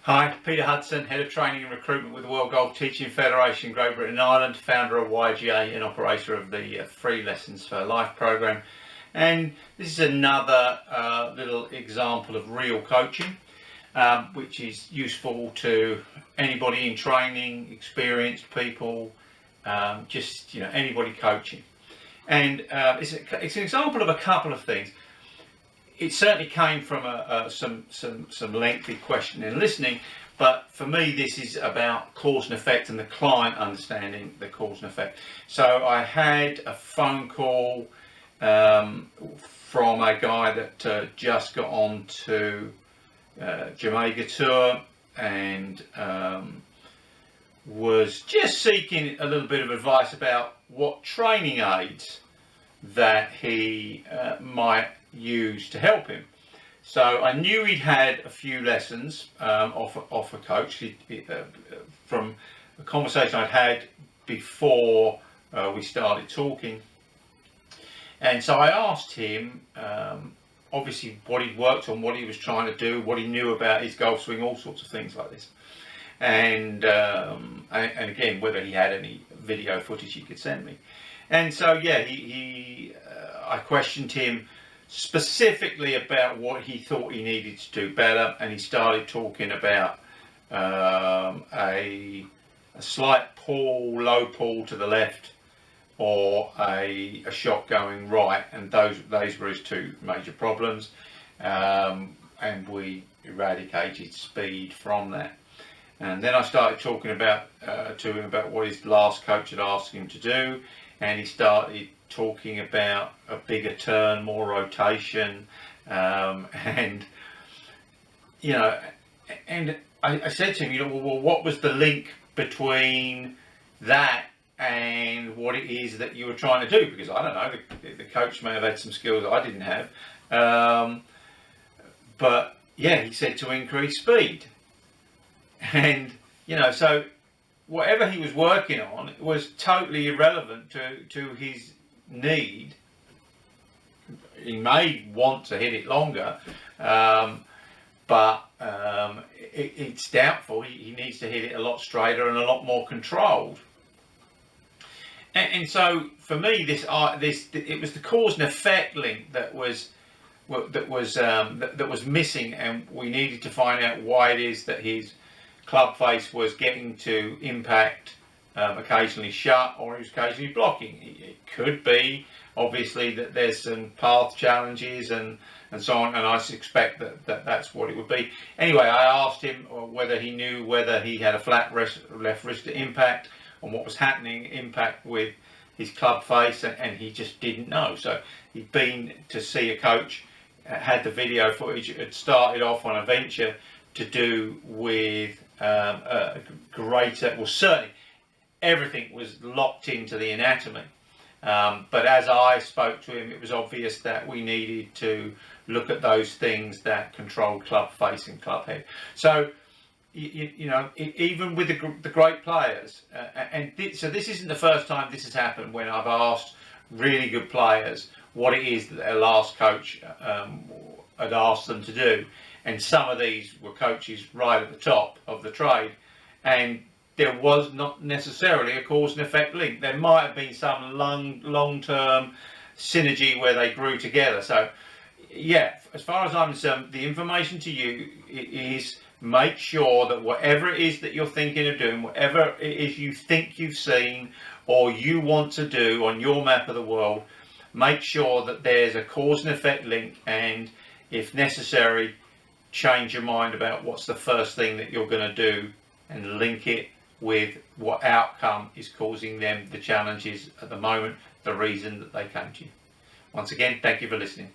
Hi, Peter Hudson, Head of Training and Recruitment with the World Golf Teaching Federation, Great Britain and Ireland, founder of YGA and operator of the Free Lessons for Life program. And this is another little example of real coaching, which is useful to anybody in training, experienced people, just anybody coaching. And it's an example of a couple of things. It certainly came from some lengthy questioning and listening, but for me this is about cause and effect and the client understanding the cause and effect. So I had a phone call from a guy that just got on to Jamaica tour and was just seeking a little bit of advice about what training aids that he might use to help him. So I knew he'd had a few lessons off a coach from a conversation I'd had before we started talking. And so I asked him obviously what he'd worked on, what he was trying to do, what he knew about his golf swing, all sorts of things like this. And again, whether he had any video footage he could send me. And so yeah, I questioned him specifically about what he thought he needed to do better, and he started talking about a slight low pull to the left, or a shot going right, and those were his two major problems, and we eradicated speed from that. And then I started talking to him about what his last coach had asked him to do, and he started talking about a bigger turn, more rotation, and I said to him, well, what was the link between that and what it is that you were trying to do? Because I don't know, the coach may have had some skills I didn't have, but yeah, he said to increase speed, and so whatever he was working on was totally irrelevant to his need. He may want to hit it longer, but it's doubtful. He needs to hit it a lot straighter and a lot more controlled. And so for me, it was the cause and effect link that was missing, and we needed to find out why it is that his club face was getting to impact occasionally shut, or he was occasionally blocking. It could be obviously that there's some path challenges and so on, and I suspect that's what it would be. Anyway, I asked him whether he knew whether he had a flat left wrist to impact, and what was happening impact with his club face, and he just didn't know. So he'd been to see a coach, had the video footage, had started off on a venture to do with a greater, well, certainly everything was locked into the anatomy, but as I spoke to him, it was obvious that we needed to look at those things that controlled club face and club head. So even with the great players, so this isn't the first time this has happened, when I've asked really good players what it is that their last coach had asked them to do. And some of these were coaches right at the top of the trade, and there was not necessarily a cause and effect link. There might have been some long-term synergy where they grew together. So yeah, as far as I'm concerned, the information to you is make sure that whatever it is that you're thinking of doing, whatever it is you think you've seen or you want to do on your map of the world, make sure that there's a cause and effect link, and if necessary, change your mind about what's the first thing that you're going to do, and link it with what outcome is causing them the challenges at the moment, the reason that they came to you. Once again, thank you for listening.